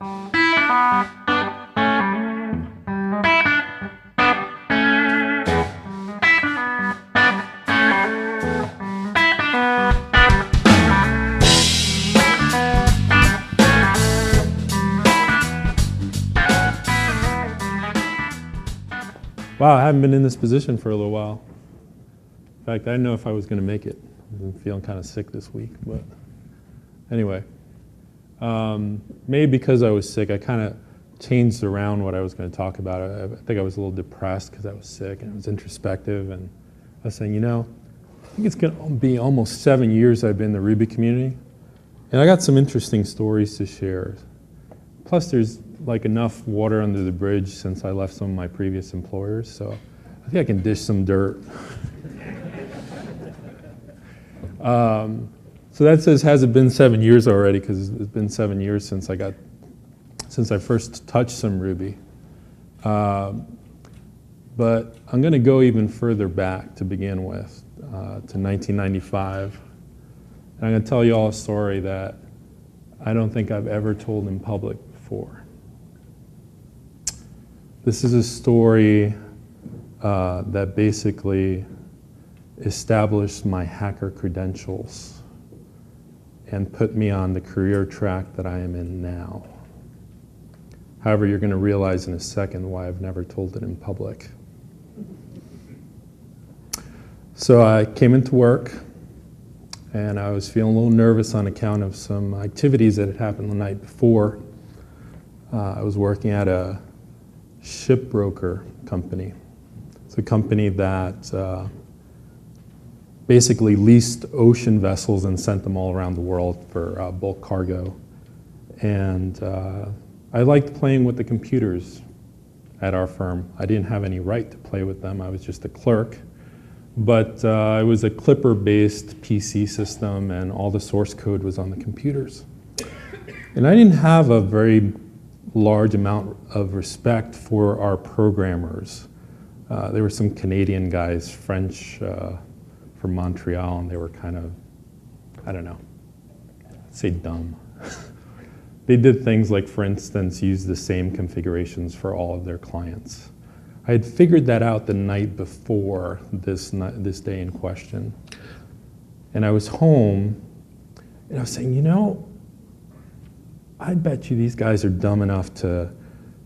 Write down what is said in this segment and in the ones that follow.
Wow, I haven't been in this position for a little while. In fact, I didn't know if I was going to make it. I've been feeling kind of sick this week, but anyway. Maybe because I was sick, I kind of changed around what I was going to talk about. I think I was a little depressed because I was sick and I was introspective, and I was saying, you know, I think it's going to be almost 7 years I've been in the Ruby community, and I got some interesting stories to share. Plus, there's like enough water under the bridge since I left some of my previous employers, so I think I can dish some dirt. So that says, has it been 7 years already? Because it's been 7 years since I first touched some Ruby. But I'm going to go even further back to begin with, to 1995. And I'm going to tell you all a story that I don't think I've ever told in public before. This is a story that basically established my hacker credentials and put me on the career track that I am in now. However, you're going to realize in a second why I've never told it in public. So I came into work, and I was feeling a little nervous on account of some activities that had happened the night before. I was working at a shipbroker company. It's a company that basically leased ocean vessels and sent them all around the world for bulk cargo. And I liked playing with the computers at our firm. I didn't have any right to play with them. I was just a clerk. But it was a Clipper-based PC system, and all the source code was on the computers. And I didn't have a very large amount of respect for our programmers. There were some Canadian guys, French from Montreal, and they were kind of, I don't know, I'd say dumb. They did things like, for instance, use the same configurations for all of their clients. I had figured that out the night before this day in question. And I was home, and I was saying, you know, I bet you these guys are dumb enough to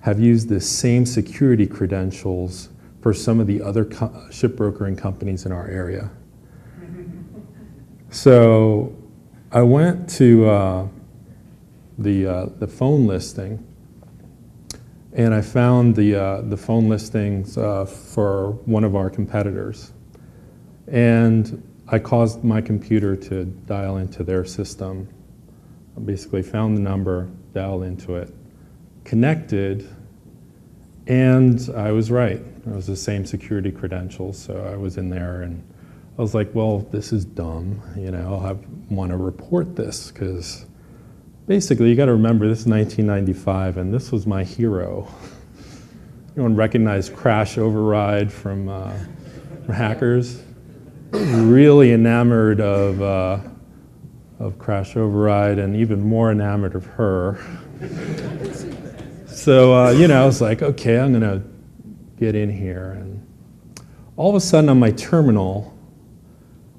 have used the same security credentials for some of the other shipbrokering companies in our area. So I went to the phone listing, and I found the phone listings for one of our competitors. And I caused my computer to dial into their system. I basically found the number, dialed into it, connected, and I was right. It was the same security credentials, so I was in there, and I was like, well, this is dumb. You know, I want to report this, because basically, you got to remember, this is 1995, and this was my hero. Anyone recognize Crash Override from hackers? Really enamored of Crash Override, and even more enamored of her. So, you know, I was like, okay, I'm going to get in here. And all of a sudden on my terminal,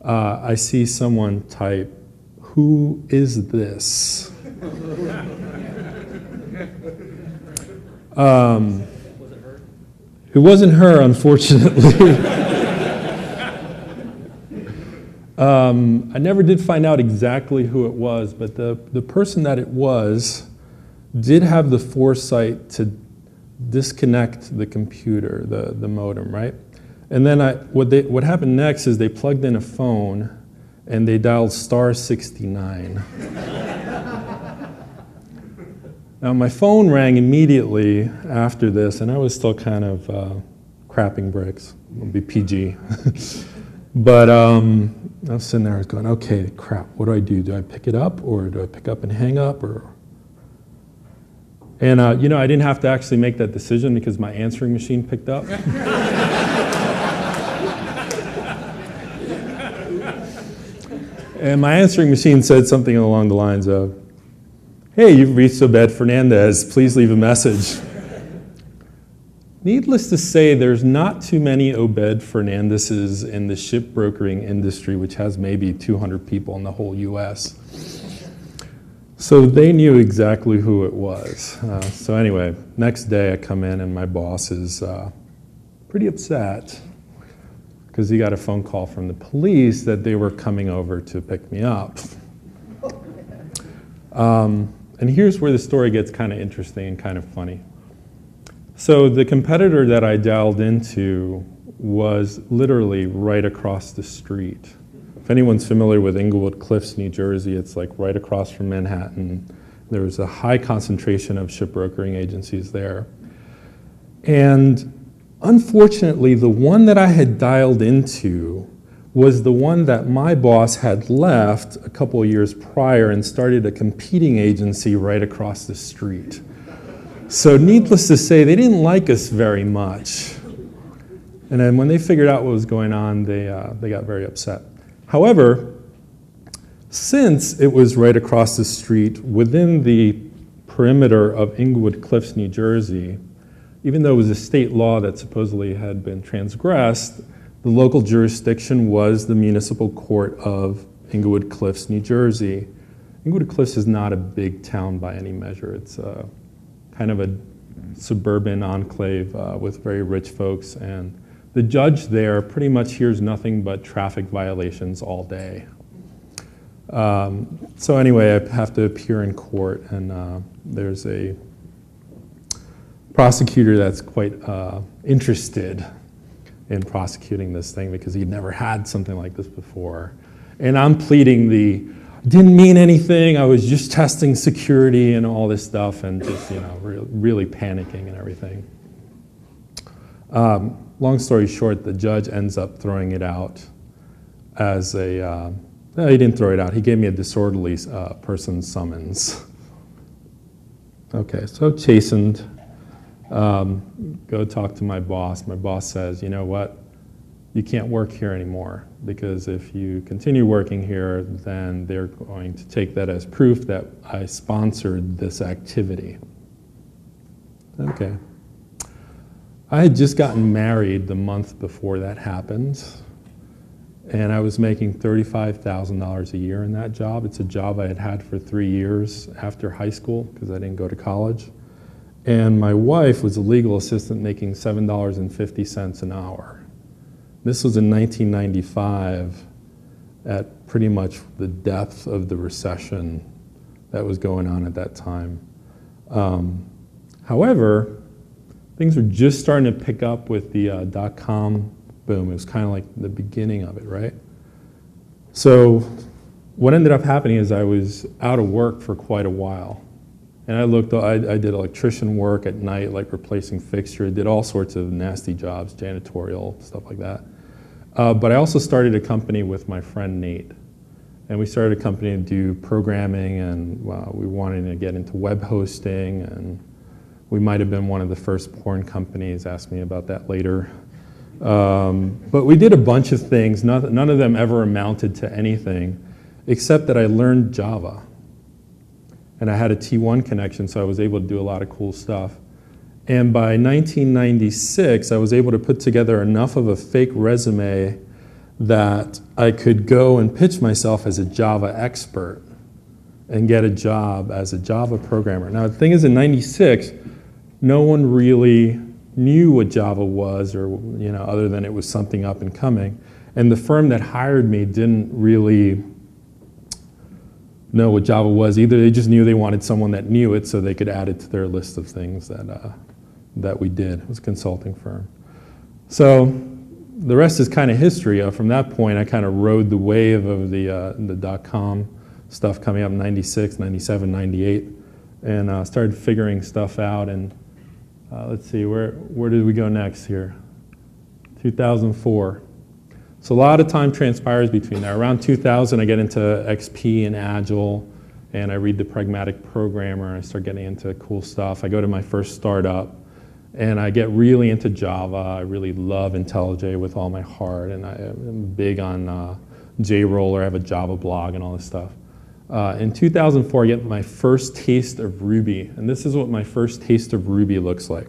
I see someone type, "Who is this?" It wasn't her, unfortunately. I never did find out exactly who it was, but the person that it was did have the foresight to disconnect the computer, the modem, right? And then what happened next is they plugged in a phone and they dialed *69. Now my phone rang immediately after this, and I was still kind of crapping bricks. I'll be PG. But I was sitting there, I was going, okay, crap, what do? Do I pick it up, or do I pick up and hang up? And you know, I didn't have to actually make that decision because my answering machine picked up. And my answering machine said something along the lines of, Hey, you've reached Obed Fernandez. Please leave a message. Needless to say, there's not too many Obed Fernandezes in the shipbrokering industry, which has maybe 200 people in the whole US. So they knew exactly who it was. So anyway, next day I come in and my boss is pretty upset because he got a phone call from the police that they were coming over to pick me up. And here's where the story gets kind of interesting and kind of funny. So the competitor that I dialed into was literally right across the street. If anyone's familiar with Englewood Cliffs, New Jersey, it's like right across from Manhattan. There was a high concentration of shipbrokering agencies there. And unfortunately, the one that I had dialed into was the one that my boss had left a couple of years prior and started a competing agency right across the street. So needless to say, they didn't like us very much. And then when they figured out what was going on, they got very upset. However, since it was right across the street within the perimeter of Englewood Cliffs, New Jersey, even though it was a state law that supposedly had been transgressed, the local jurisdiction was the municipal court of Englewood Cliffs, New Jersey. Englewood Cliffs is not a big town by any measure. It's kind of a suburban enclave with very rich folks, and the judge there pretty much hears nothing but traffic violations all day. So anyway, I have to appear in court, and there's a prosecutor that's quite interested in prosecuting this thing because he'd never had something like this before. And I'm pleading didn't mean anything, I was just testing security and all this stuff, and just, really panicking and everything. Long story short, the judge ends up throwing it out as no, he didn't throw it out. He gave me a disorderly person summons. Okay, so chastened. Go talk to my boss. My boss says, you know what? You can't work here anymore, because if you continue working here, then they're going to take that as proof that I sponsored this activity. Okay. I had just gotten married the month before that happened, and I was making $35,000 a year in that job. It's a job I had had for 3 years after high school because I didn't go to college. And my wife was a legal assistant making $7.50 an hour. This was in 1995 at pretty much the depth of the recession that was going on at that time. However, things were just starting to pick up with the dot-com boom. It was kind of like the beginning of it, right? So what ended up happening is I was out of work for quite a while. And I did electrician work at night, like replacing fixtures, did all sorts of nasty jobs, janitorial, stuff like that. But I also started a company with my friend Nate. And we started a company to do programming, and we wanted to get into web hosting, and we might have been one of the first porn companies. Ask me about that later. But we did a bunch of things. None of them ever amounted to anything, except that I learned Java. And I had a T1 connection, so I was able to do a lot of cool stuff. And by 1996, I was able to put together enough of a fake resume that I could go and pitch myself as a Java expert and get a job as a Java programmer. Now, the thing is, in 96, no one really knew what Java was, or other than it was something up and coming. And the firm that hired me didn't really know what Java was either. They just knew they wanted someone that knew it so they could add it to their list of things that we did. It was a consulting firm. So the rest is kind of history. From that point, I kind of rode the wave of the dot-com stuff coming up in 96, 97, 98, and started figuring stuff out. And let's see, where did we go next here? 2004. So a lot of time transpires between there. Around 2000, I get into XP and Agile, and I read the Pragmatic Programmer, and I start getting into cool stuff. I go to my first startup, and I get really into Java. I really love IntelliJ with all my heart, and I'm big on JRoller. I have a Java blog and all this stuff. In 2004, I get my first taste of Ruby, and this is what my first taste of Ruby looks like.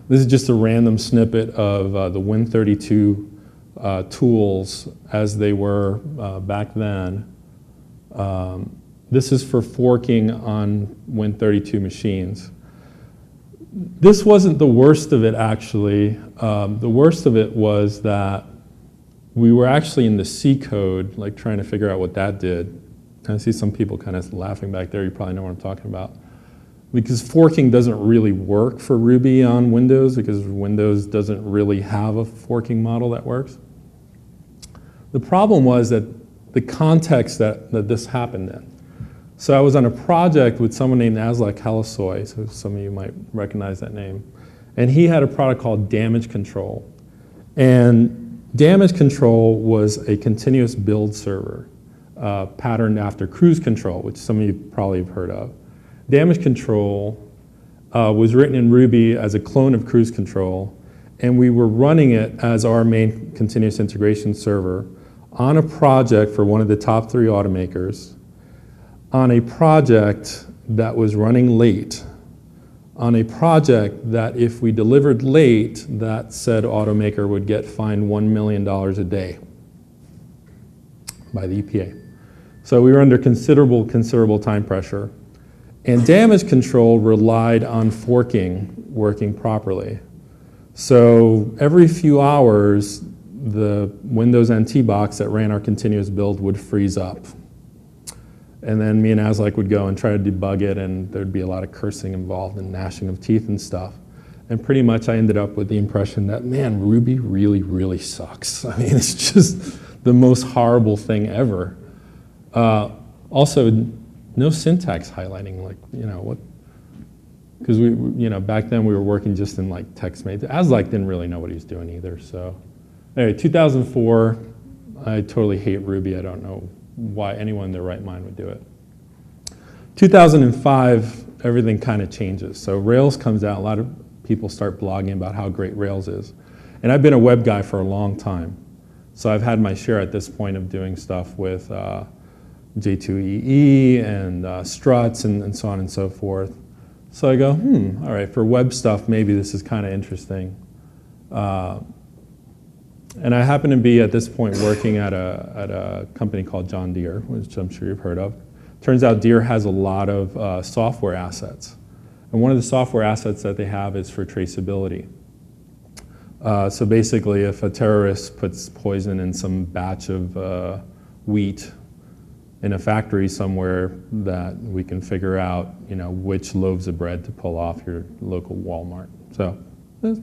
This is just a random snippet of the Win32 tools as they were back then. This is for forking on Win32 machines. This wasn't the worst of it, actually. The worst of it was that we were actually in the C code, like trying to figure out what that did. I see some people kind of laughing back there. You probably know what I'm talking about. Because forking doesn't really work for Ruby on Windows, because Windows doesn't really have a forking model that works. The problem was that the context that this happened in. So I was on a project with someone named Aslak Halasoy, so some of you might recognize that name. And he had a product called Damage Control. And Damage Control was a continuous build server patterned after Cruise Control, which some of you probably have heard of. Damage Control was written in Ruby as a clone of Cruise Control, and we were running it as our main continuous integration server on a project for one of the top 3 automakers, on a project that was running late, on a project that if we delivered late, that said automaker would get fined $1 million a day by the EPA. So we were under considerable time pressure. And damage control relied on forking working properly. So every few hours, the Windows NT box that ran our continuous build would freeze up. And then me and Aslak would go and try to debug it, and there'd be a lot of cursing involved and gnashing of teeth and stuff. And pretty much I ended up with the impression that, man, Ruby really sucks. I mean, it's just the most horrible thing ever. Also, no syntax highlighting, like, what, because back then we were working just in like TextMate. Aslak didn't really know what he was doing either, so. Anyway, 2004, I totally hate Ruby. I don't know why anyone in their right mind would do it. 2005, everything kind of changes. So Rails comes out, a lot of people start blogging about how great Rails is. And I've been a web guy for a long time. So I've had my share at this point of doing stuff with J2EE and struts and so on and so forth. So I go, all right, for web stuff, maybe this is kind of interesting. And I happen to be, at this point, working at a company called John Deere, which I'm sure you've heard of. Turns out Deere has a lot of software assets. And one of the software assets that they have is for traceability. So basically, if a terrorist puts poison in some batch of wheat in a factory somewhere, that we can figure out, which loaves of bread to pull off your local Walmart. So it's a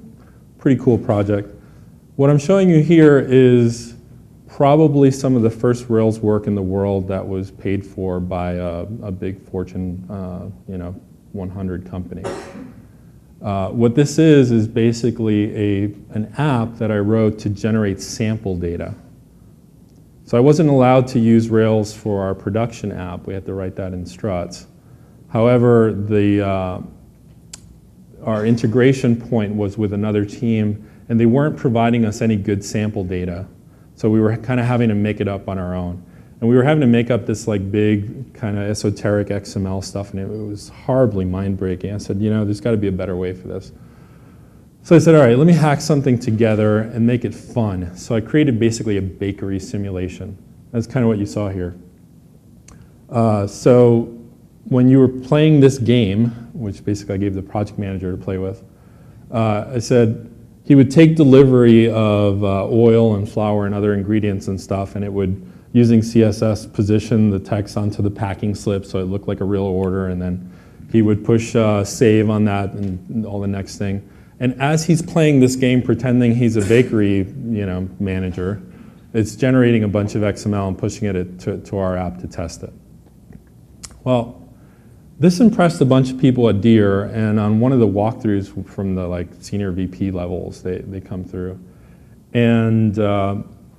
pretty cool project. What I'm showing you here is probably some of the first Rails work in the world that was paid for by a big Fortune 100 company. What this is basically an app that I wrote to generate sample data. So I wasn't allowed to use Rails for our production app. We had to write that in struts. However, our integration point was with another team, and they weren't providing us any good sample data. So we were kind of having to make it up on our own. And we were having to make up this like big kind of esoteric XML stuff, and it was horribly mind-breaking. I said, there's got to be a better way for this. So I said, all right, let me hack something together and make it fun. So I created basically a bakery simulation. That's kind of what you saw here. So when you were playing this game, which basically I gave the project manager to play with, I said he would take delivery of oil and flour and other ingredients and stuff, and it would, using CSS, position the text onto the packing slip so it looked like a real order, and then he would push save on that and all the next thing. And as he's playing this game, pretending he's a bakery, manager, it's generating a bunch of XML and pushing it to our app to test it. Well, this impressed a bunch of people at Deere, and on one of the walkthroughs from the senior VP levels, they come through, and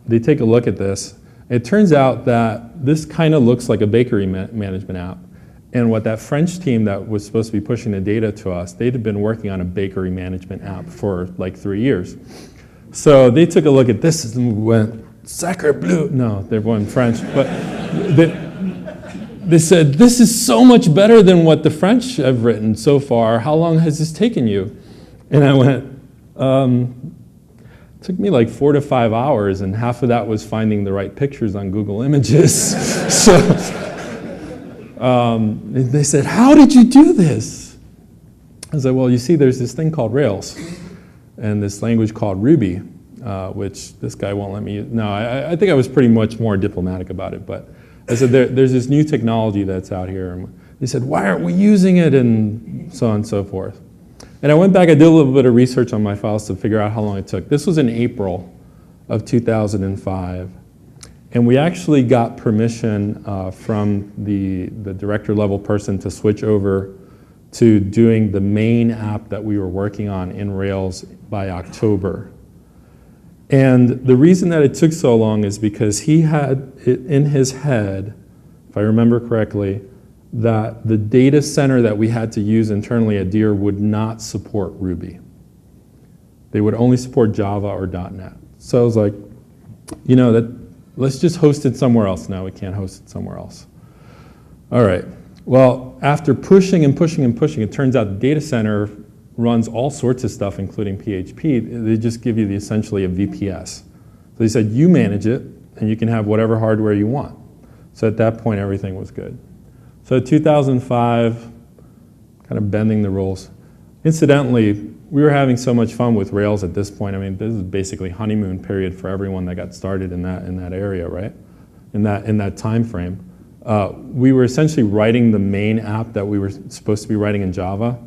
they take a look at this. It turns out that this kind of looks like a bakery management app. And what that French team that was supposed to be pushing the data to us, they'd been working on a bakery management app for like 3 years. So they took a look at this and went, sacre bleu. No, they weren't French. But they said, this is so much better than what the French have written so far. How long has this taken you? And I went, it took me like 4 to 5 hours, and half of that was finding the right pictures on Google Images. So they said, how did you do this? I said, well, you see, there's this thing called Rails and this language called Ruby, which this guy won't let me use. No, I think I was pretty much more diplomatic about it, but I said, there's this new technology that's out here. And they said, why aren't we using it? And so on and so forth. And I went back, I did a little bit of research on my files to figure out how long it took. This was in April of 2005. And we actually got permission from the director level person to switch over to doing the main app that we were working on in Rails by October. And the reason that it took so long is because he had it in his head, if I remember correctly, that the data center that we had to use internally at Deere would not support Ruby. They would only support Java or .NET. So I was like, you know, let's just host it somewhere else. No, we can't host it somewhere else. All right. Well, after pushing and pushing and pushing, it turns out the data center runs all sorts of stuff, including PHP. They just give you essentially a VPS. So they said, you manage it, and you can have whatever hardware you want. So at that point, everything was good. So 2005, kind of bending the rules. Incidentally, we were having so much fun with Rails at this point. I mean, this is basically honeymoon period for everyone that got started in that area, right? In that time frame. We were essentially writing the main app that we were supposed to be writing in Java.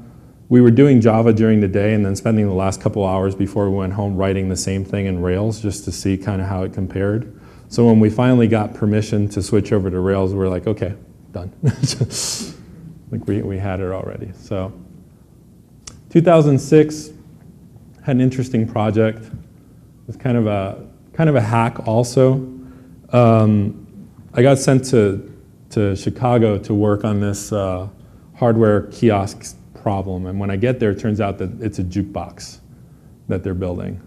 We were doing Java during the day and then spending the last couple hours before we went home writing the same thing in Rails just to see kind of how it compared. So when we finally got permission to switch over to Rails, we were like, okay, done. I think we had it already. So 2006, had an interesting project. It was kind of a hack also. I got sent to Chicago to work on this hardware kiosk problem. And when I get there, it turns out that it's a jukebox that they're building.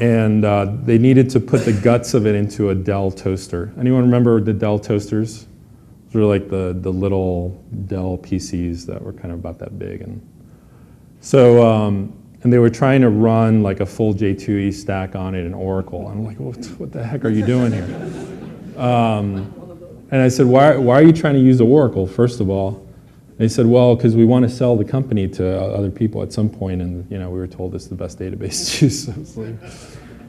And they needed to put the guts of it into a Dell toaster. Anyone remember the Dell toasters? Those were like the little Dell PCs that were kind of about that big. And so, and they were trying to run like a full J2E stack on it in Oracle. I'm like, what the heck are you doing here? And I said, why are you trying to use Oracle, first of all? They said, well, because we want to sell the company to other people at some point, and you know, we were told it's the best database to use. So it's like,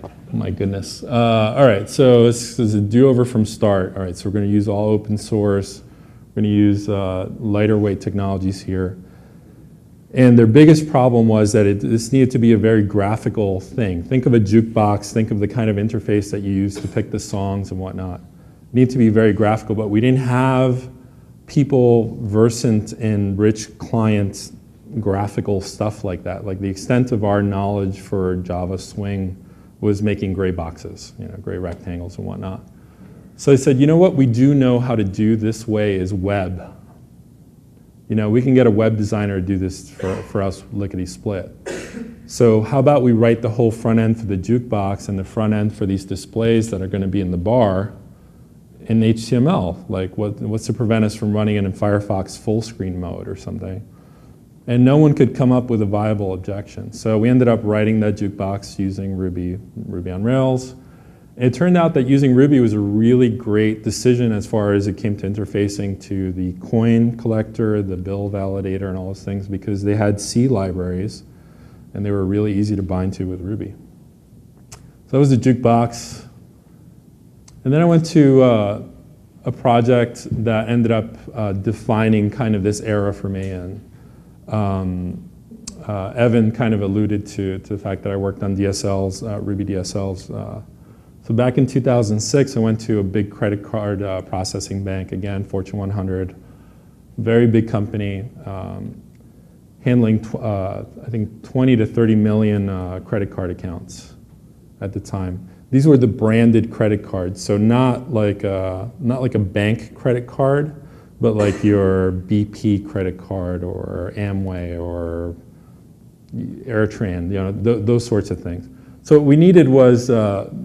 oh my goodness. All right, so this is a do-over from start. All right, so we're going to use all open source. We're going to use lighter weight technologies here. And their biggest problem was that this needed to be a very graphical thing. Think of a jukebox. Think of the kind of interface that you use to pick the songs and whatnot. It needed to be very graphical, but we didn't have people versant in rich client graphical stuff like that. Like the extent of our knowledge for Java Swing was making gray boxes, you know, gray rectangles and whatnot. So I said, you know what we do know how to do this way is web. You know, we can get a web designer to do this for us lickety-split. So how about we write the whole front end for the jukebox and the front end for these displays that are going to be in the bar in HTML? Like, what's to prevent us from running it in Firefox full screen mode or something? And no one could come up with a viable objection. So we ended up writing that jukebox using Ruby on Rails. It turned out that using Ruby was a really great decision as far as it came to interfacing to the coin collector, the bill validator, and all those things, because they had C libraries, and they were really easy to bind to with Ruby. So that was the jukebox. And then I went to a project that ended up defining kind of this era for me. And Evan kind of alluded to the fact that I worked on DSLs, Ruby DSLs. So back in 2006, I went to a big credit card processing bank, again, Fortune 100, very big company, handling, I think, 20 to 30 million credit card accounts at the time. These were the branded credit cards, so not like a bank credit card, but like your BP credit card or Amway or Airtran, you know, those sorts of things. So what we needed was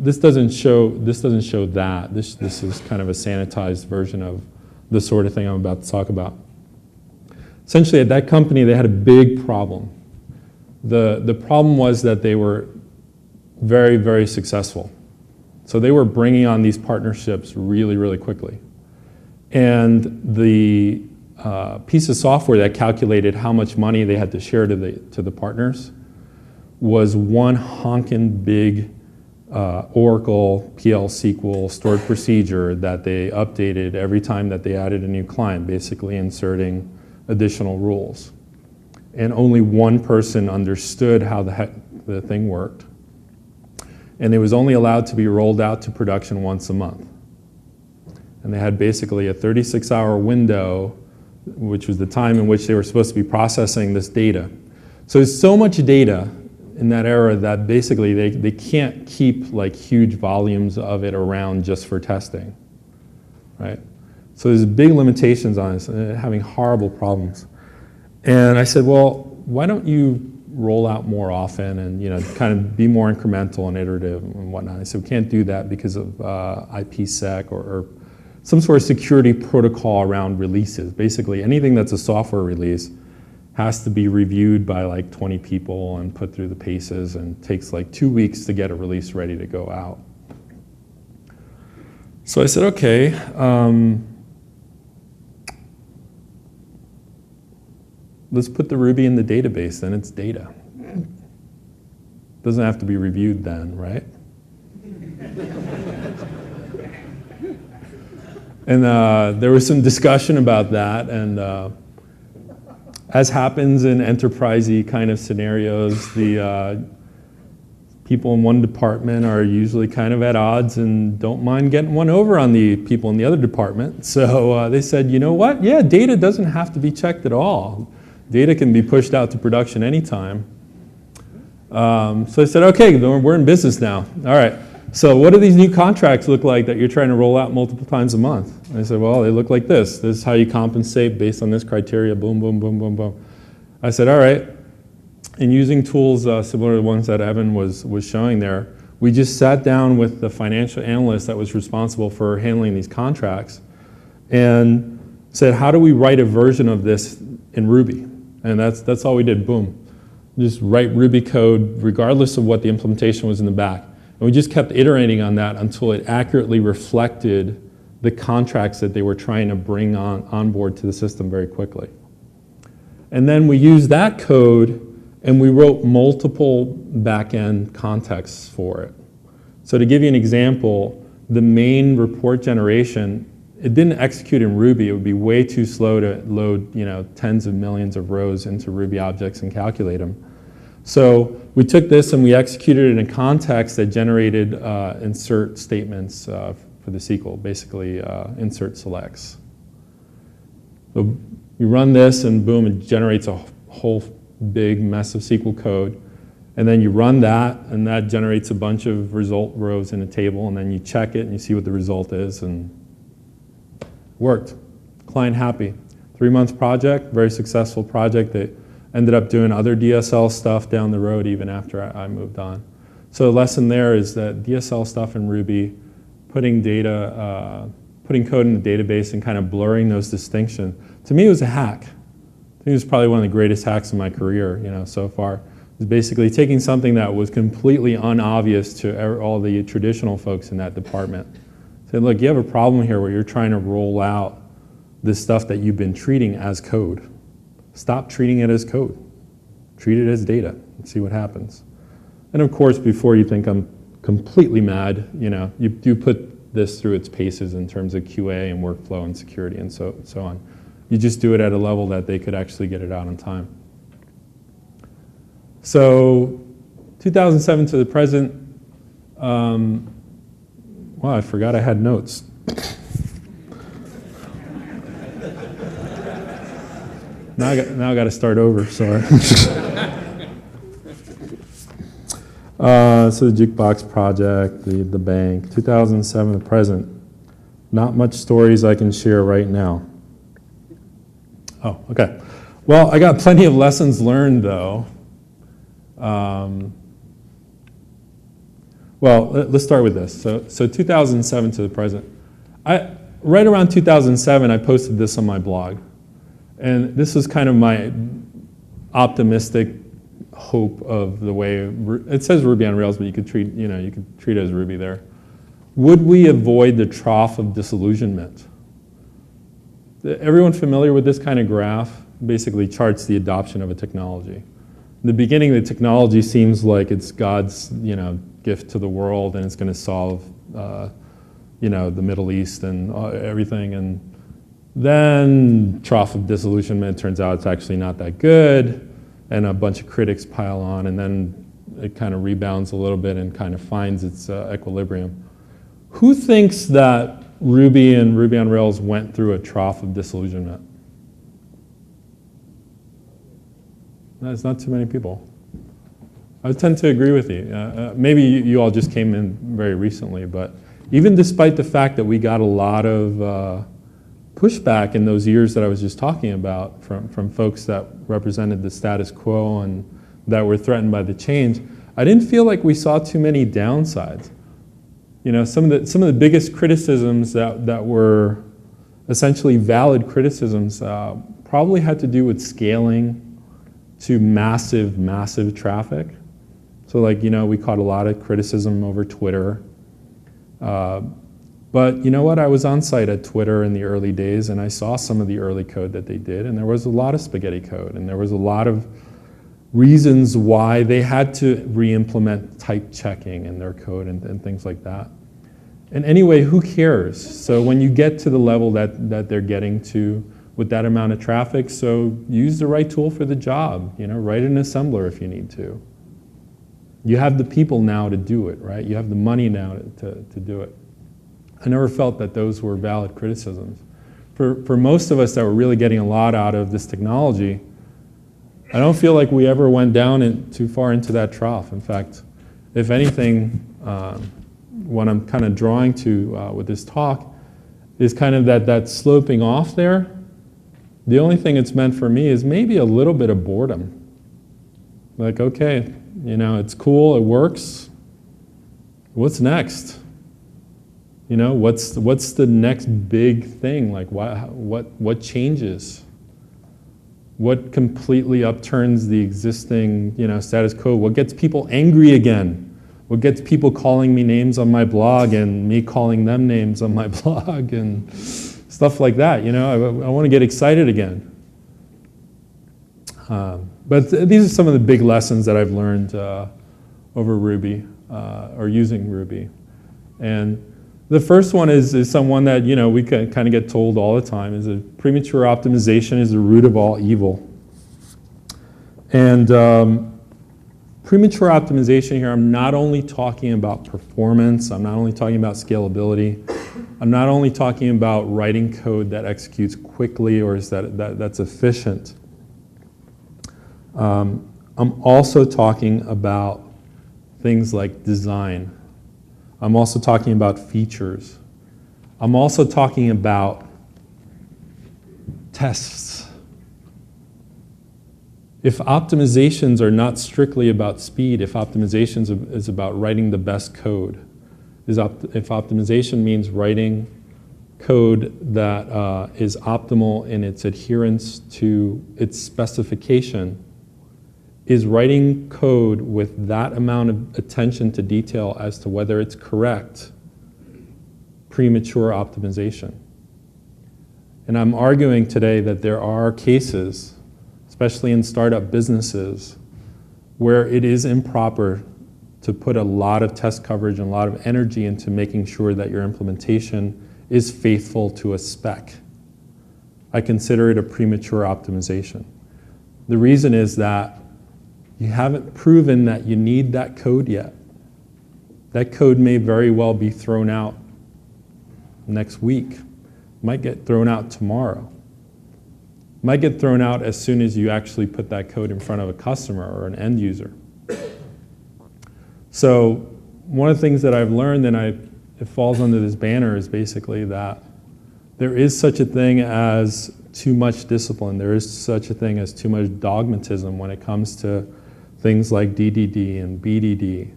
this doesn't show that. This is kind of a sanitized version of the sort of thing I'm about to talk about. Essentially, at that company, they had a big problem. The problem was that they were very, very successful. So they were bringing on these partnerships really, really quickly. And the piece of software that calculated how much money they had to share to the partners was one honkin' big Oracle PL SQL stored procedure that they updated every time that they added a new client, basically inserting additional rules. And only one person understood how the thing worked. And it was only allowed to be rolled out to production once a month. And they had basically a 36-hour window, which was the time in which they were supposed to be processing this data. So there's so much data in that era that basically they can't keep like huge volumes of it around just for testing, right? So there's big limitations on this, having horrible problems. And I said, well, why don't you roll out more often and kind of be more incremental and iterative and whatnot. I said, we can't do that because of IPsec or some sort of security protocol around releases. Basically, anything that's a software release has to be reviewed by like 20 people and put through the paces, and takes like 2 weeks to get a release ready to go out. So I said, okay, let's put the Ruby in the database, then it's data. Doesn't have to be reviewed then, right? And there was some discussion about that, and as happens in enterprise-y kind of scenarios, the people in one department are usually kind of at odds and don't mind getting one over on the people in the other department. So they said, you know what? Yeah, data doesn't have to be checked at all. Data can be pushed out to production anytime. So I said, okay, we're in business now. All right, so what do these new contracts look like that you're trying to roll out multiple times a month? And I said, well, they look like this. This is how you compensate based on this criteria, boom, boom, boom, boom, boom. I said, all right. And using tools similar to the ones that Evan was showing there, we just sat down with the financial analyst that was responsible for handling these contracts and said, how do we write a version of this in Ruby? And that's all we did, boom. Just write Ruby code regardless of what the implementation was in the back. And we just kept iterating on that until it accurately reflected the contracts that they were trying to bring on board to the system very quickly. And then we used that code and we wrote multiple back-end contexts for it. So to give you an example, the main report generation, it didn't execute in Ruby. It would be way too slow to load tens of millions of rows into Ruby objects and calculate them. So we took this and we executed it in a context that generated insert statements for the SQL, basically insert selects. So you run this and boom, it generates a whole big mess of SQL code. And then you run that and that generates a bunch of result rows in a table, and then you check it and you see what the result is, and it worked. Client happy. 3-month project, very successful project. They ended up doing other DSL stuff down the road even after I moved on. So the lesson there is that DSL stuff in Ruby, putting code in the database and kind of blurring those distinctions, to me it was a hack. I think it was probably one of the greatest hacks in my career, so far. It was basically taking something that was completely unobvious to all the traditional folks in that department. Say, look, you have a problem here where you're trying to roll out this stuff that you've been treating as code. Stop treating it as code. Treat it as data and see what happens. And of course, before you think I'm completely mad, you do put this through its paces in terms of QA and workflow and security and so on. You just do it at a level that they could actually get it out on time. So 2007 to the present, well, I forgot I had notes. Now I got to start over, sorry. So the Jukebox project, the bank, 2007 to present. Not much stories I can share right now. Oh, okay. Well, I got plenty of lessons learned, though. Well, let's start with this. So 2007 to the present. right around 2007, I posted this on my blog. And this was kind of my optimistic hope of the way, it says Ruby on Rails, but you could treat, you could treat it as Ruby there. Would we avoid the trough of disillusionment? Everyone familiar with this kind of graph? Basically charts the adoption of a technology. In the beginning, the technology seems like it's God's, gift to the world, and it's going to solve, the Middle East and everything. And then trough of disillusionment, turns out it's actually not that good, and a bunch of critics pile on, and then it kind of rebounds a little bit and kind of finds its equilibrium. Who thinks that Ruby and Ruby on Rails went through a trough of disillusionment? That's not too many people. I tend to agree with you. Maybe you all just came in very recently, but even despite the fact that we got a lot of pushback in those years that I was just talking about from folks that represented the status quo and that were threatened by the change, I didn't feel like we saw too many downsides. Some of the biggest criticisms that were essentially valid criticisms probably had to do with scaling to massive traffic. So we caught a lot of criticism over Twitter. But you know what? I was on site at Twitter in the early days, and I saw some of the early code that they did, and there was a lot of spaghetti code, and there was a lot of reasons why they had to re-implement type checking in their code and things like that. And anyway, who cares? So when you get to the level that they're getting to with that amount of traffic, so use the right tool for the job. Write an assembler if you need to. You have the people now to do it, right? You have the money now to do it. I never felt that those were valid criticisms. For most of us that were really getting a lot out of this technology, I don't feel like we ever went down too far into that trough. In fact, if anything, what I'm kind of drawing to with this talk is kind of that sloping off there. The only thing it's meant for me is maybe a little bit of boredom. Like, okay, it's cool, it works. What's next? What's the next big thing? Like, what changes? What completely upturns the existing, status quo? What gets people angry again? What gets people calling me names on my blog and me calling them names on my blog and stuff like that? I want to get excited again. But these are some of the big lessons that I've learned over Ruby or using Ruby. And the first one is someone that we kind of get told all the time is that premature optimization is the root of all evil. And premature optimization here, I'm not only talking about performance, I'm not only talking about scalability, I'm not only talking about writing code that executes quickly or that's efficient. I'm also talking about things like design. I'm also talking about features. I'm also talking about tests. If optimizations are not strictly about speed, if optimizations is about writing the best code, if optimization means writing code that is optimal in its adherence to its specification, is writing code with that amount of attention to detail as to whether it's correct, premature optimization. And I'm arguing today that there are cases, especially in startup businesses, where it is improper to put a lot of test coverage and a lot of energy into making sure that your implementation is faithful to a spec. I consider it a premature optimization. The reason is that you haven't proven that you need that code yet. That code may very well be thrown out next week. Might get thrown out tomorrow. Might get thrown out as soon as you actually put that code in front of a customer or an end user. So one of the things that I've learned, and it falls under this banner, is basically that there is such a thing as too much discipline. There is such a thing as too much dogmatism when it comes to things like DDD and BDD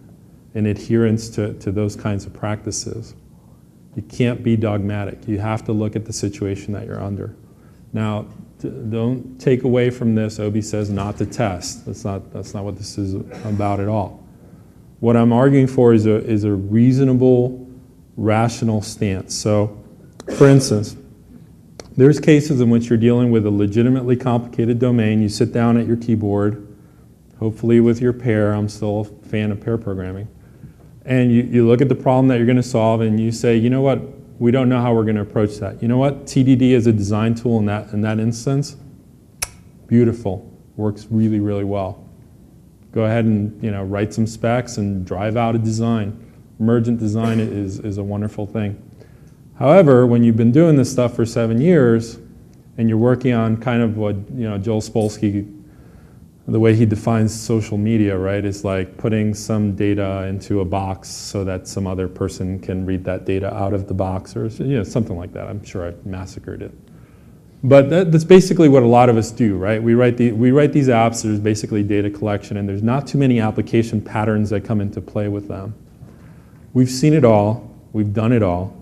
and adherence to those kinds of practices. You can't be dogmatic. You have to look at the situation that you're under. Now, don't take away from this. Obie says not to test. That's not what this is about at all. What I'm arguing for is a reasonable, rational stance. So, for instance, there's cases in which you're dealing with a legitimately complicated domain. You sit down at your keyboard, hopefully with your pair. I'm still a fan of pair programming. And you look at the problem that you're going to solve and you say, you know what, we don't know how we're going to approach that. You know what, TDD is a design tool in that instance. Beautiful, works really, really well. Go ahead and write some specs and drive out a design. Emergent design is a wonderful thing. However, when you've been doing this stuff for 7 years and you're working on kind of what Joel Spolsky, the way he defines social media, right, is like putting some data into a box so that some other person can read that data out of the box, or something like that. I'm sure I massacred it. But that's basically what a lot of us do, right? We write these apps, there's basically data collection, and there's not too many application patterns that come into play with them. We've seen it all, we've done it all.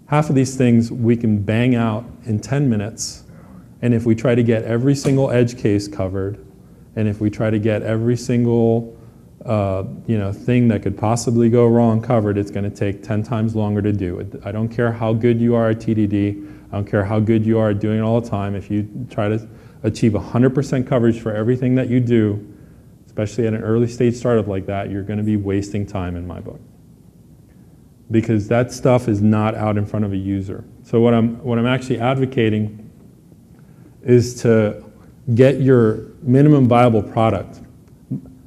Half of these things we can bang out in 10 minutes, and if we try to get every single edge case covered, and if we try to get every single thing that could possibly go wrong covered, it's going to take 10 times longer to do it. I don't care how good you are at TDD. I don't care how good you are at doing it all the time. If you try to achieve 100% coverage for everything that you do, especially at an early stage startup like that, you're going to be wasting time in my book. Because that stuff is not out in front of a user. So what I'm actually advocating is to get your minimum viable product.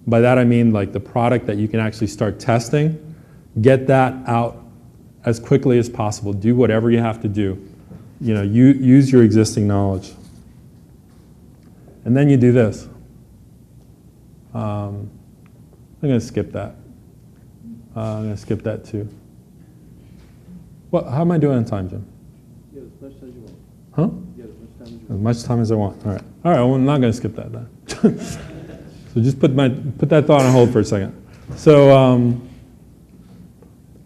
By that I mean like the product that you can actually start testing, get that out as quickly as possible. Do whatever you have to do. Use your existing knowledge. And then you do this. I'm going to skip that. I'm going to skip that too. How am I doing on time, Jim? Yeah, as much as you want. Huh? Yeah, as much time as you want. As much time as I want. All right. Well, I'm not going to skip that then. So just put that thought on hold for a second. So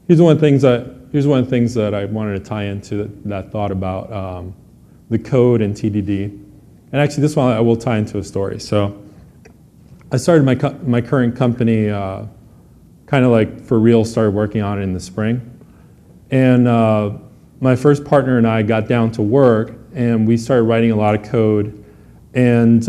here's one of the things that I wanted to tie into that thought about the code and TDD. And actually, this one I will tie into a story. So I started my current company kind of like for real, started working on it in the spring. And my first partner and I got down to work, and we started writing a lot of code. And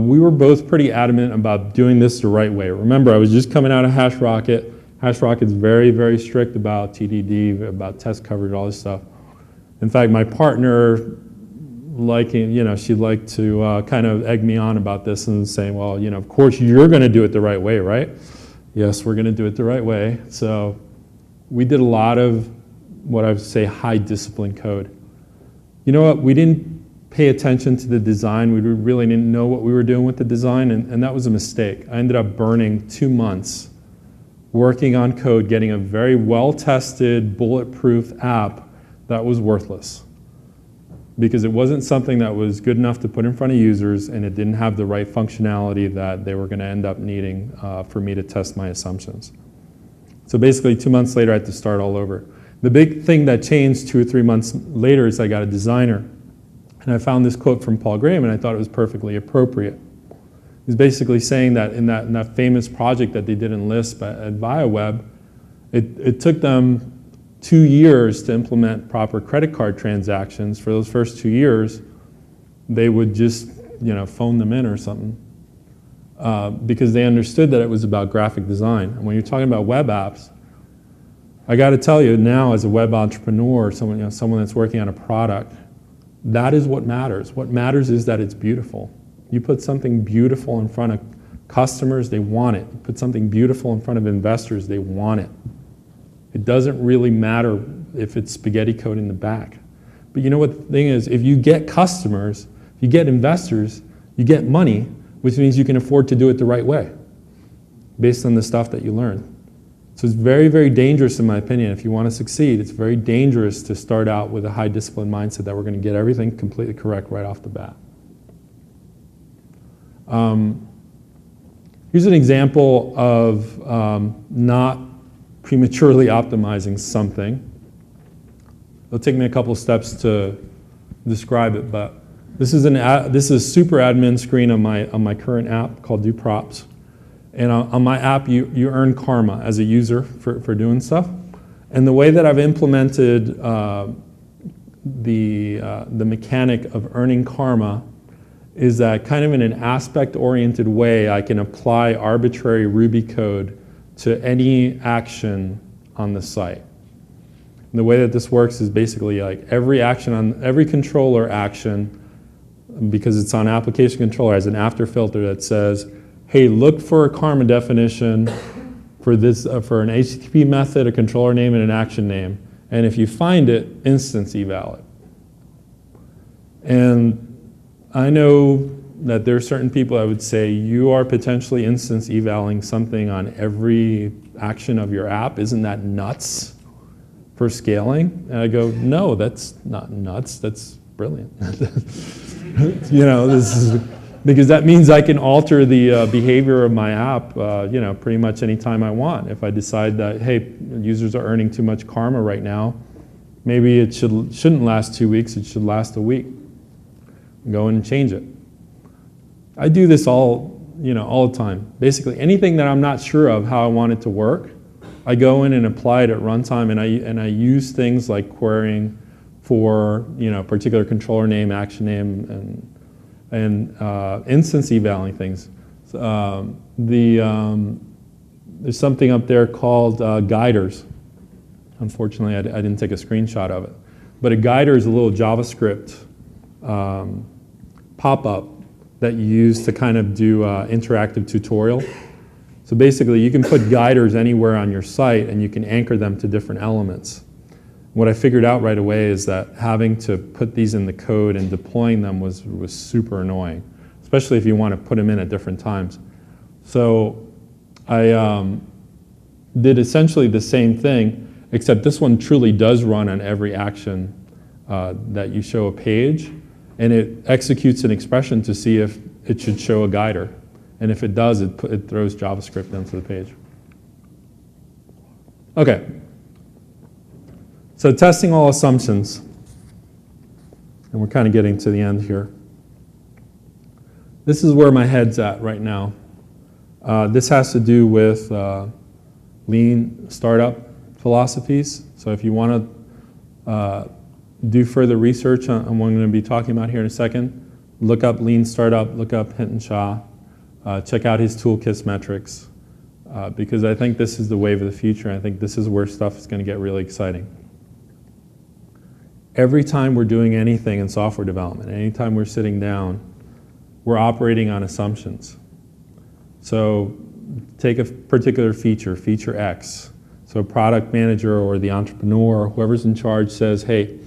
we were both pretty adamant about doing this the right way. Remember, I was just coming out of HashRocket. HashRocket's very, very strict about TDD, about test coverage, all this stuff. In fact, my partner, she'd like to kind of egg me on about this and saying, well, of course you're going to do it the right way, right? Yes, we're going to do it the right way. So we did a lot of what I would say high discipline code. You know what? We didn't pay attention to the design. We really didn't know what we were doing with the design, and that was a mistake. I ended up burning 2 months working on code, getting a very well-tested, bulletproof app that was worthless because it wasn't something that was good enough to put in front of users, and it didn't have the right functionality that they were going to end up needing for me to test my assumptions. So basically 2 months later, I had to start all over. The big thing that changed 2 or 3 months later is I got a designer. And I found this quote from Paul Graham, and I thought it was perfectly appropriate. He's basically saying that in that famous project that they did in Lisp at ViaWeb, it took them 2 years to implement proper credit card transactions. For those first 2 years, they would just phone them in or something because they understood that it was about graphic design. And when you're talking about web apps, I got to tell you now, as a web entrepreneur, someone that's working on a product, that is what matters. What matters is that it's beautiful. You put something beautiful in front of customers, they want it. You put something beautiful in front of investors, they want it. It doesn't really matter if it's spaghetti code in the back. But you know what the thing is? If you get customers, if you get investors, you get money, which means you can afford to do it the right way based on the stuff that you learn. So it's very, very dangerous, in my opinion. If you want to succeed, it's very dangerous to start out with a high discipline mindset that we're going to get everything completely correct right off the bat. Here's an example of not prematurely optimizing something. It'll take me a couple steps to describe it, but this is a super admin screen on my current app called Do Props. And on my app, you earn karma as a user for doing stuff. And the way that I've implemented the mechanic of earning karma is that kind of in an aspect-oriented way, I can apply arbitrary Ruby code to any action on the site. And the way that this works is basically like every controller action, because it's on application controller, has an after filter that says, hey, look for a karma definition for this for an HTTP method, a controller name, and an action name. And if you find it, instance eval it. And I know that there are certain people that would say, you are potentially instance evaling something on every action of your app. Isn't that nuts for scaling? And I go, no, that's not nuts. That's brilliant. You know, this is, because that means I can alter the behavior of my app, you know, pretty much anytime I want. If I decide that, hey, users are earning too much karma right now, maybe it shouldn't last 2 weeks, it should last a week. Go and change it. I do this all the time. Basically, anything that I'm not sure of how I want it to work, I go in and apply it at runtime, and I use things like querying for particular controller name, action name, and instance evaluating things. There's something up there called guiders. Unfortunately, I didn't take a screenshot of it. But a guider is a little JavaScript pop-up that you use to kind of do interactive tutorial. So basically, you can put guiders anywhere on your site, and you can anchor them to different elements. What I figured out right away is that having to put these in the code and deploying them was super annoying, especially if you want to put them in at different times. So I did essentially the same thing, except this one truly does run on every action that you show a page, and it executes an expression to see if it should show a guider. And if it does, it throws JavaScript into the page. Okay. So testing all assumptions, and we're kind of getting to the end here. This is where my head's at right now. This has to do with lean startup philosophies. So if you want to do further research on what I'm going to be talking about here in a second, look up lean startup, look up Hinton Shah, check out his toolkit metrics, because I think this is the wave of the future. I think this is where stuff is going to get really exciting. Every time we're doing anything in software development, anytime we're sitting down, we're operating on assumptions. So take a particular feature, feature X. So a product manager or the entrepreneur or whoever's in charge says, hey,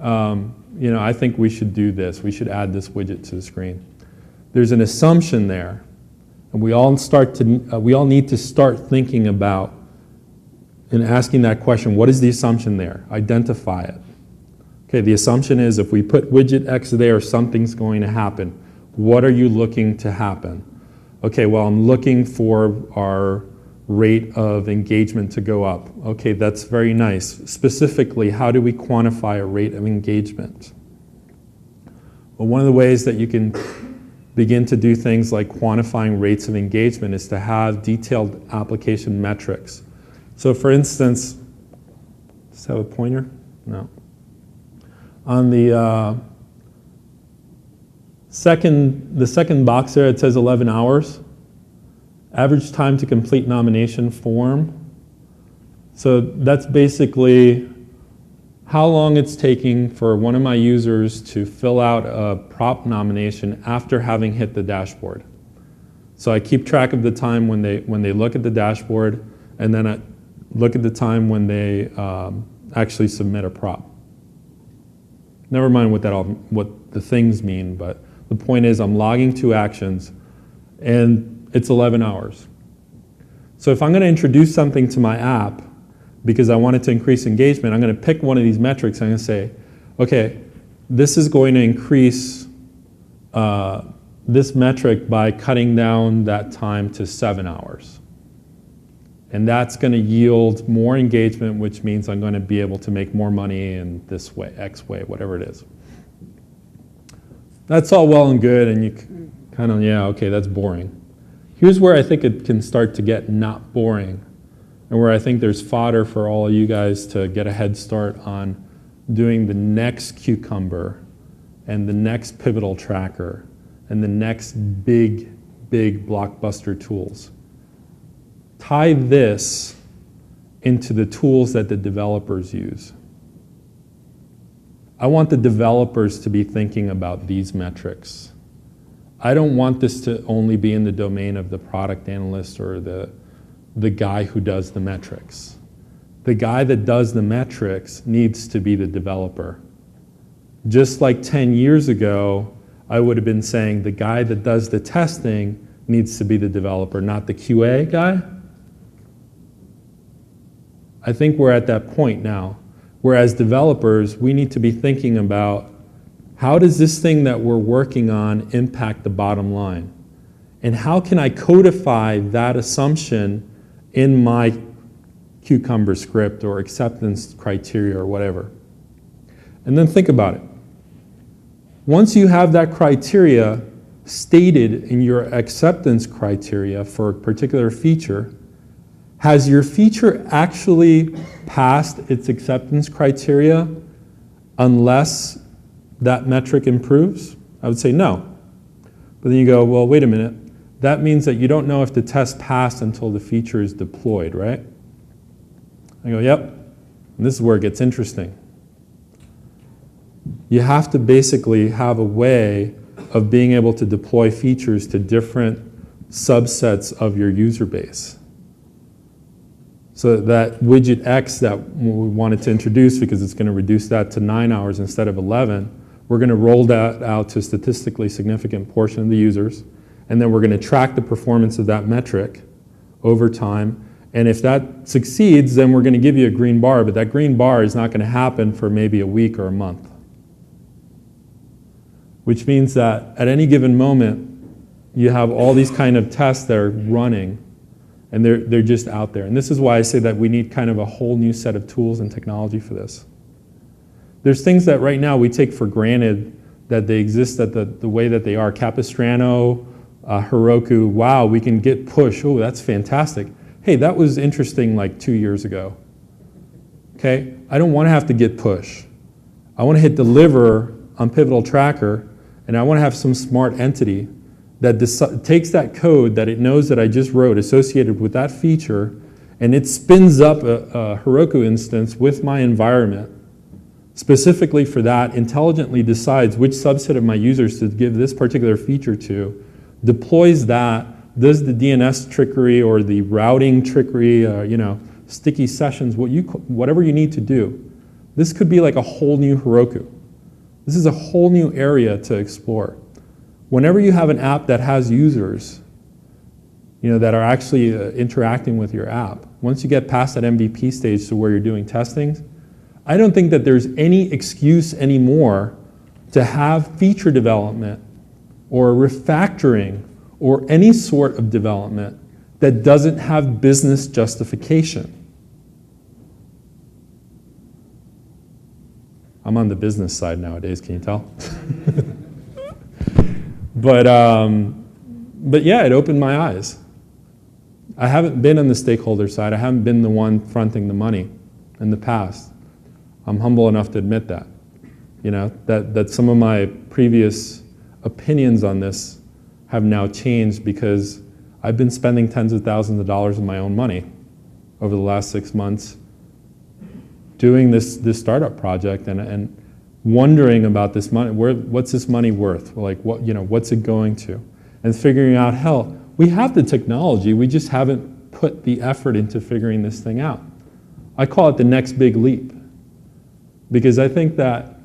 I think we should do this. We should add this widget to the screen. There's an assumption there, and we all need to start thinking about and asking that question, what is the assumption there? Identify it. Okay, the assumption is if we put widget X there, something's going to happen. What are you looking to happen? Okay, well, I'm looking for our rate of engagement to go up. Okay, that's very nice. Specifically, how do we quantify a rate of engagement? Well, one of the ways that you can begin to do things like quantifying rates of engagement is to have detailed application metrics. So for instance, does this have a pointer? No. On the second box there, it says 11 hours. Average time to complete nomination form. So that's basically how long it's taking for one of my users to fill out a prop nomination after having hit the dashboard. So I keep track of the time when they look at the dashboard, and then I look at the time when they actually submit a prop. Never mind what the things mean, but the point is I'm logging 2 actions, and it's 11 hours. So if I'm going to introduce something to my app because I want it to increase engagement, I'm going to pick one of these metrics. I'm going to say, okay, this is going to increase this metric by cutting down that time to 7 hours. And that's going to yield more engagement, which means I'm going to be able to make more money in this way, X way, whatever it is. That's all well and good, and you kind of, yeah, okay, that's boring. Here's where I think it can start to get not boring, and where I think there's fodder for all of you guys to get a head start on doing the next cucumber and the next pivotal tracker and the next big blockbuster tools. Tie this into the tools that the developers use. I want the developers to be thinking about these metrics. I don't want this to only be in the domain of the product analyst or the guy who does the metrics. The guy that does the metrics needs to be the developer. Just like 10 years ago, I would have been saying the guy that does the testing needs to be the developer, not the QA guy. I think we're at that point now, where as developers, we need to be thinking about how does this thing that we're working on impact the bottom line? And how can I codify that assumption in my cucumber script or acceptance criteria or whatever? And then think about it. Once you have that criteria stated in your acceptance criteria for a particular feature, has your feature actually passed its acceptance criteria unless that metric improves? I would say no. But then you go, well, wait a minute. That means that you don't know if the test passed until the feature is deployed, right? I go, yep. And this is where it gets interesting. You have to basically have a way of being able to deploy features to different subsets of your user base. So that widget X that we wanted to introduce, because it's going to reduce that to 9 hours instead of 11, we're going to roll that out to a statistically significant portion of the users, and then we're going to track the performance of that metric over time. And if that succeeds, then we're going to give you a green bar, but that green bar is not going to happen for maybe a week or a month. Which means that at any given moment, you have all these kind of tests that are running, and they're just out there. And this is why I say that we need kind of a whole new set of tools and technology for this. There's things that right now we take for granted that they exist at the way that they are. Capistrano, Heroku, wow, we can get push. Oh, that's fantastic. Hey, that was interesting like 2 years ago. Okay, I don't want to have to get push. I want to hit deliver on Pivotal Tracker, and I want to have some smart entity that takes that code that it knows that I just wrote associated with that feature, and it spins up a Heroku instance with my environment specifically for that, intelligently decides which subset of my users to give this particular feature to, deploys that, does the DNS trickery or the routing trickery, sticky sessions, whatever you need to do. This could be like a whole new Heroku. This is a whole new area to explore. Whenever you have an app that has users, that are actually interacting with your app, once you get past that MVP stage to where you're doing testings, I don't think that there's any excuse anymore to have feature development or refactoring or any sort of development that doesn't have business justification. I'm on the business side nowadays, can you tell? But yeah, it opened my eyes. I haven't been on the stakeholder side. I haven't been the one fronting the money in the past. I'm humble enough to admit that. That some of my previous opinions on this have now changed because I've been spending tens of thousands of dollars of my own money over the last 6 months doing this startup project and wondering about this money. What's this money worth? Like what's it going to? And figuring out, hell, we have the technology, we just haven't put the effort into figuring this thing out. I call it the next big leap. Because I think that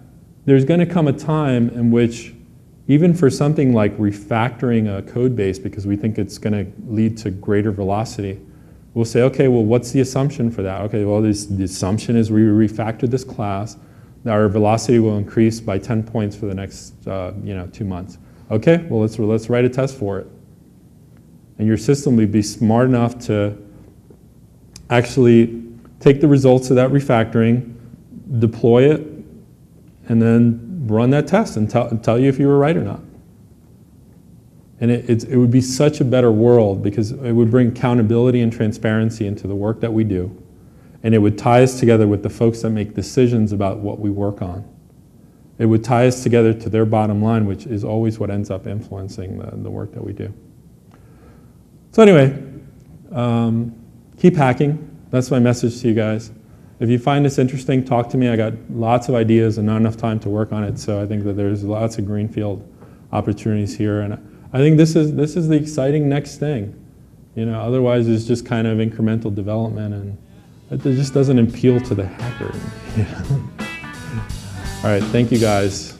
there's going to come a time in which, even for something like refactoring a code base because we think it's going to lead to greater velocity, we'll say, okay, well, what's the assumption for that? Okay, well, the assumption is we refactor this class, our velocity will increase by 10 points for the next 2 months. Okay, well, let's write a test for it. And your system will be smart enough to actually take the results of that refactoring, deploy it, and then run that test and tell you if you were right or not. And it would be such a better world because it would bring accountability and transparency into the work that we do. And it would tie us together with the folks that make decisions about what we work on. It would tie us together to their bottom line, which is always what ends up influencing the work that we do. So anyway, keep hacking. That's my message to you guys. If you find this interesting, talk to me. I got lots of ideas and not enough time to work on it, so I think that there's lots of greenfield opportunities here. And I think this is the exciting next thing. You know, otherwise it's just kind of incremental development, and it just doesn't appeal to the hacker. You know? All right, thank you guys.